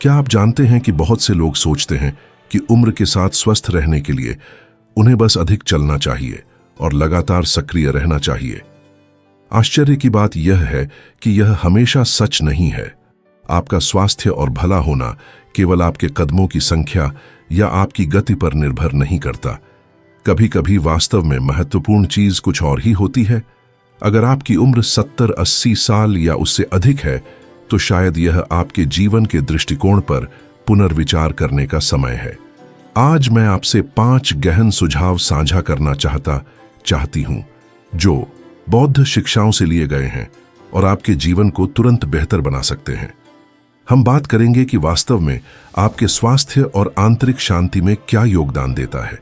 क्या आप जानते हैं कि बहुत से लोग सोचते हैं कि उम्र के साथ स्वस्थ रहने के लिए उन्हें बस अधिक चलना चाहिए और लगातार सक्रिय रहना चाहिए। आश्चर्य की बात यह है कि यह हमेशा सच नहीं है। आपका स्वास्थ्य और भला होना केवल आपके कदमों की संख्या या आपकी गति पर निर्भर नहीं करता। कभी कभी वास्तव में महत्वपूर्ण चीज कुछ और ही होती है। अगर आपकी उम्र 70-80 साल या उससे अधिक है तो शायद यह आपके जीवन के दृष्टिकोण पर पुनर्विचार करने का समय है। आज मैं आपसे 5 गहन सुझाव साझा करना चाहती हूं जो बौद्ध शिक्षाओं से लिए गए हैं और आपके जीवन को तुरंत बेहतर बना सकते हैं। हम बात करेंगे कि वास्तव में आपके स्वास्थ्य और आंतरिक शांति में क्या योगदान देता है।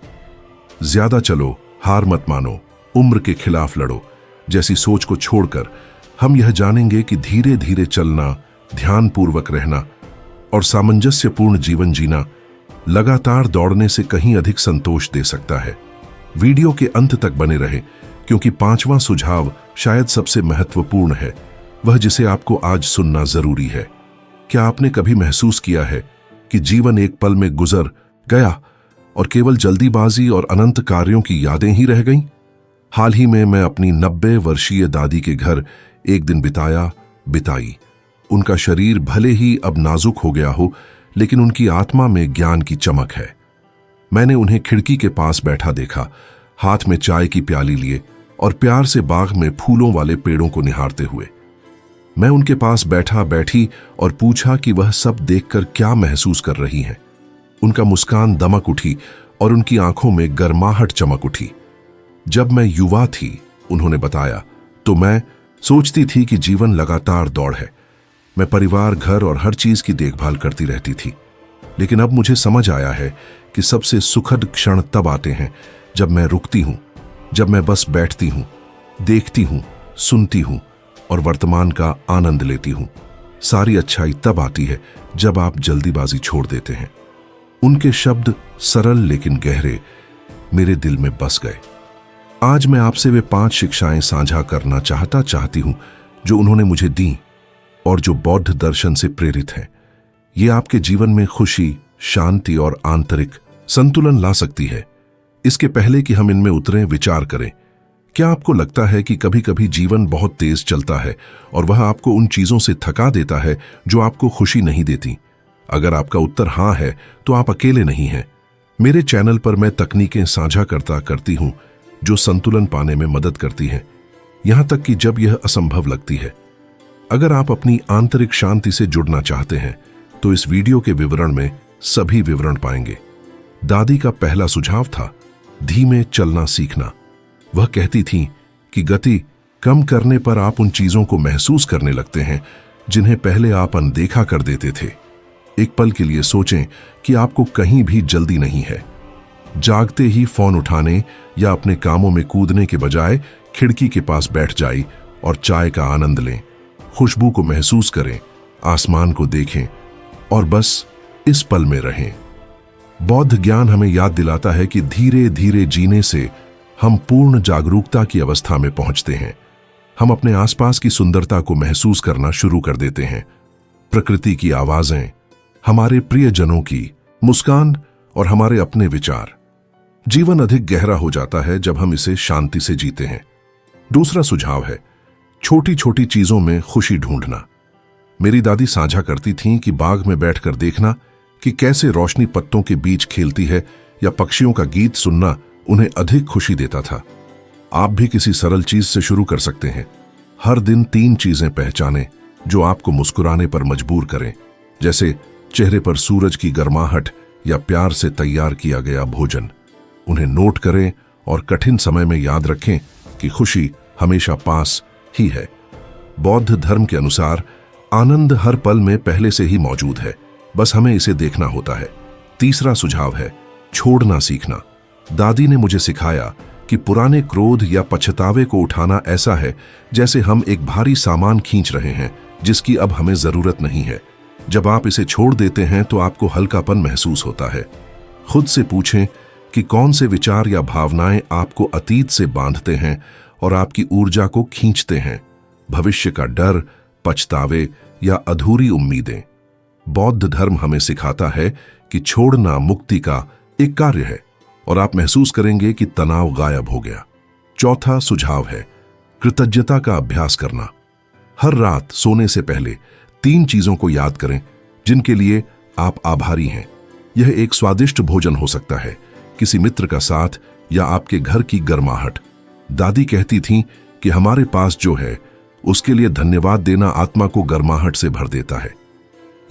ज्यादा चलो, हार मत मानो, उम्र के खिलाफ लड़ो जैसी सोच को छोड़कर हम यह जानेंगे कि धीरे धीरे चलना, ध्यानपूर्वक रहना और सामंजस्यपूर्ण जीवन जीना लगातार दौड़ने से कहीं अधिक संतोष दे सकता है। वीडियो के अंत तक बने रहे क्योंकि 5वां सुझाव शायद सबसे महत्वपूर्ण है, वह जिसे आपको आज सुनना जरूरी है। क्या आपने कभी महसूस किया है कि जीवन एक पल में गुजर गया और केवल जल्दीबाजी और अनंत कार्यों की यादें ही रह गईं? हाल ही में मैं अपनी 90 वर्षीय दादी के घर एक दिन बिताई। उनका शरीर भले ही अब नाजुक हो गया हो, लेकिन उनकी आत्मा में ज्ञान की चमक है। मैंने उन्हें खिड़की के पास बैठा देखा, हाथ में चाय की प्याली लिए और प्यार से बाग में फूलों वाले पेड़ों को निहारते हुए। मैं उनके पास बैठी और पूछा कि वह सब देखकर क्या महसूस कर रही हैं। उनका मुस्कान दमक उठी और उनकी आंखों में गर्माहट चमक उठी। जब मैं युवा थी, उन्होंने बताया, तो मैं सोचती थी कि जीवन लगातार दौड़ है। मैं परिवार, घर और हर चीज की देखभाल करती रहती थी। लेकिन अब मुझे समझ आया है कि सबसे सुखद क्षण तब आते हैं जब मैं रुकती हूं, जब मैं बस बैठती हूं, देखती हूं, सुनती हूं और वर्तमान का आनंद लेती हूं। सारी अच्छाई तब आती है जब आप जल्दीबाजी छोड़ देते हैं। उनके शब्द सरल लेकिन गहरे मेरे दिल में बस गए। आज मैं आपसे वे 5 शिक्षाएं साझा करना चाहती हूं जो उन्होंने मुझे दी और जो बौद्ध दर्शन से प्रेरित हैं। ये आपके जीवन में खुशी, शांति और आंतरिक संतुलन ला सकती है। इसके पहले कि हम इनमें उतरें, विचार करें। क्या आपको लगता है कि कभी-कभी जीवन बहुत तेज चलता है और वह आपको उन चीजों से थका देता है जो आपको खुशी नहीं देती? अगर आपका उत्तर हां है तो आप अकेले नहीं हैं। मेरे चैनल पर मैं तकनीकें साझा करती हूं जो संतुलन पाने में मदद करती हैं, यहां तक कि जब यह असंभव लगती है। अगर आप अपनी आंतरिक शांति से जुड़ना चाहते हैं तो इस वीडियो के विवरण में सभी विवरण पाएंगे। दादी का पहला सुझाव था धीमे चलना सीखना। वह कहती थीं कि गति कम करने पर आप उन चीजों को महसूस करने लगते हैं जिन्हें पहले आप अनदेखा कर देते थे। एक पल के लिए सोचें कि आपको कहीं भी जल्दी नहीं है। जागते ही फोन उठाने या अपने कामों में कूदने के बजाय खिड़की के पास बैठ जाएं और चाय का आनंद लें। खुशबू को महसूस करें, आसमान को देखें और बस इस पल में रहें। बौद्ध ज्ञान हमें याद दिलाता है कि धीरे धीरे जीने से हम पूर्ण जागरूकता की अवस्था में पहुंचते हैं। हम अपने आसपास की सुंदरता को महसूस करना शुरू कर देते हैं। प्रकृति की आवाजें, हमारे प्रियजनों की मुस्कान और हमारे अपने विचार। जीवन अधिक गहरा हो जाता है जब हम इसे शांति से जीते हैं। दूसरा सुझाव है छोटी छोटी चीजों में खुशी ढूंढना। मेरी दादी साझा करती थीं कि बाग में बैठकर देखना कि कैसे रोशनी पत्तों के बीच खेलती है या पक्षियों का गीत सुनना उन्हें अधिक खुशी देता था। आप भी किसी सरल चीज से शुरू कर सकते हैं। हर दिन 3 चीजें पहचानें जो आपको मुस्कुराने पर मजबूर करें, जैसे चेहरे पर सूरज की गर्माहट या प्यार से तैयार किया गया भोजन। उन्हें नोट करें और कठिन समय में याद रखें कि खुशी हमेशा पास ही है। बौद्ध धर्म के अनुसार आनंद हर पल में पहले से ही मौजूद है, बस हमें इसे देखना होता है। तीसरा सुझाव है छोड़ना सीखना। दादी ने मुझे सिखाया कि पुराने क्रोध या पछतावे को उठाना ऐसा है जैसे हम एक भारी सामान खींच रहे हैं जिसकी अब हमें जरूरत नहीं है। जब आप इसे छोड़ देते हैं तो आपको हल्कापन महसूस होता है। खुद से पूछें कि कौन से विचार या भावनाएं आपको अतीत से बांधते हैं और आपकी ऊर्जा को खींचते हैं। भविष्य का डर, पछतावे या अधूरी उम्मीदें। बौद्ध धर्म हमें सिखाता है कि छोड़ना मुक्ति का एक कार्य है और आप महसूस करेंगे कि तनाव गायब हो गया। चौथा सुझाव है कृतज्ञता का अभ्यास करना। हर रात सोने से पहले 3 चीजों को याद करें जिनके लिए आप आभारी हैं। यह एक स्वादिष्ट भोजन हो सकता है, किसी मित्र का साथ या आपके घर की गर्माहट। दादी कहती थीं कि हमारे पास जो है उसके लिए धन्यवाद देना आत्मा को गर्माहट से भर देता है।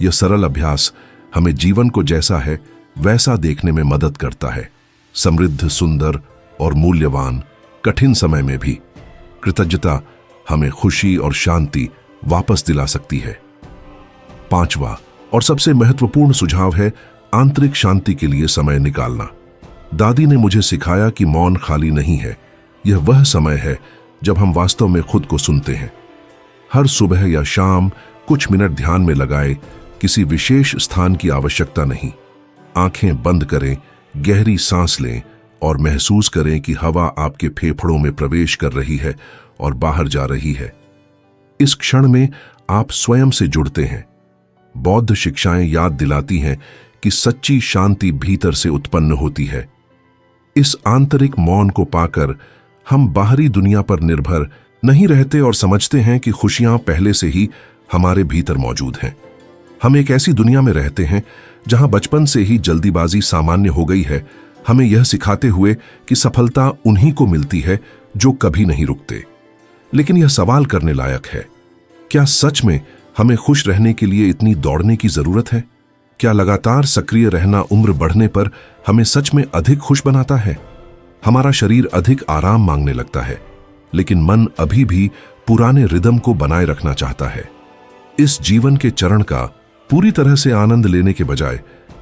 यह सरल अभ्यास हमें जीवन को जैसा है वैसा देखने में मदद करता है, समृद्ध, सुंदर और मूल्यवान कठिन समय में भी। कृतज्ञता हमें खुशी और शांति वापस दिला सकती है। 5वां और सबसे महत्वपूर्ण सुझाव है आंतरिक शांति के लिए समय निकालना। दादी ने मुझे सिखाया कि मौन खाली नहीं है, यह वह समय है जब हम वास्तव में खुद को सुनते हैं। हर सुबह या शाम कुछ मिनट ध्यान में लगाए, किसी विशेष स्थान की आवश्यकता नहीं। आंखें बंद करें, गहरी सांस लें और महसूस करें कि हवा आपके फेफड़ों में प्रवेश कर रही है और बाहर जा रही है। इस क्षण में आप स्वयं से जुड़ते हैं। बौद्ध शिक्षाएं याद दिलाती हैं कि सच्ची शांति भीतर से उत्पन्न होती है। इस आंतरिक मौन को पाकर हम बाहरी दुनिया पर निर्भर नहीं रहते और समझते हैं कि खुशियां पहले से ही हमारे भीतर मौजूद हैं। हम एक ऐसी दुनिया में रहते हैं जहां बचपन से ही जल्दीबाजी सामान्य हो गई है, हमें यह सिखाते हुए कि सफलता उन्हीं को मिलती है जो कभी नहीं रुकते। लेकिन यह सवाल करने लायक है, क्या सच में हमें खुश रहने के लिए इतनी दौड़ने की जरूरत है? क्या लगातार सक्रिय रहना उम्र बढ़ने पर हमें सच में अधिक खुश बनाता है? हमारा शरीर अधिक आराम मांगने लगता है, लेकिन मन अभी भी पुराने रिदम को बनाए रखना चाहता है। इस जीवन के चरण का पूरी तरह से आनंद लेने के बजाय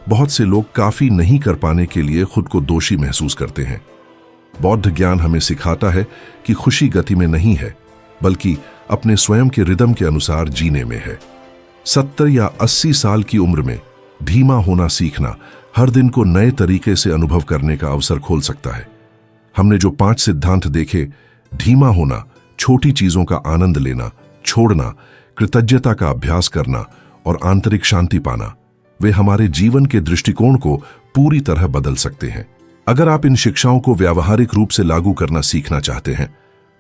बहुत से लोग काफी नहीं कर पाने के लिए खुद को दोषी महसूस करते हैं। बौद्ध ज्ञान हमें सिखाता है कि खुशी गति में नहीं है, बल्कि अपने स्वयं के रिदम के अनुसार जीने में है। 70 या 80 साल की उम्र में धीमा होना सीखना हर दिन को नए तरीके से अनुभव करने का अवसर खोल सकता है। हमने जो 5 सिद्धांत देखे, धीमा होना, छोटी चीजों का आनंद लेना, छोड़ना, कृतज्ञता का अभ्यास करना और आंतरिक शांति पाना, वे हमारे जीवन के दृष्टिकोण को पूरी तरह बदल सकते हैं। अगर आप इन शिक्षाओं को व्यावहारिक रूप से लागू करना सीखना चाहते हैं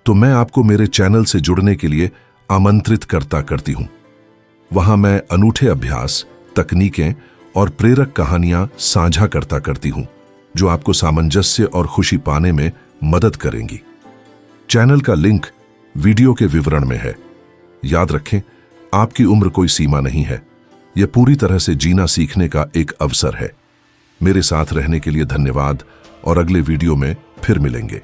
तो मैं आपको मेरे चैनल से जुड़ने के लिए आमंत्रित करती हूं। वहां मैं अनूठे अभ्यास, तकनीकें और प्रेरक कहानियां साझा करती हूं जो आपको सामंजस्य और खुशी पाने में मदद करेंगी। चैनल का लिंक वीडियो के विवरण में है। याद रखें, आपकी उम्र कोई सीमा नहीं है, यह पूरी तरह से जीना सीखने का एक अवसर है। मेरे साथ रहने के लिए धन्यवाद और अगले वीडियो में फिर मिलेंगे।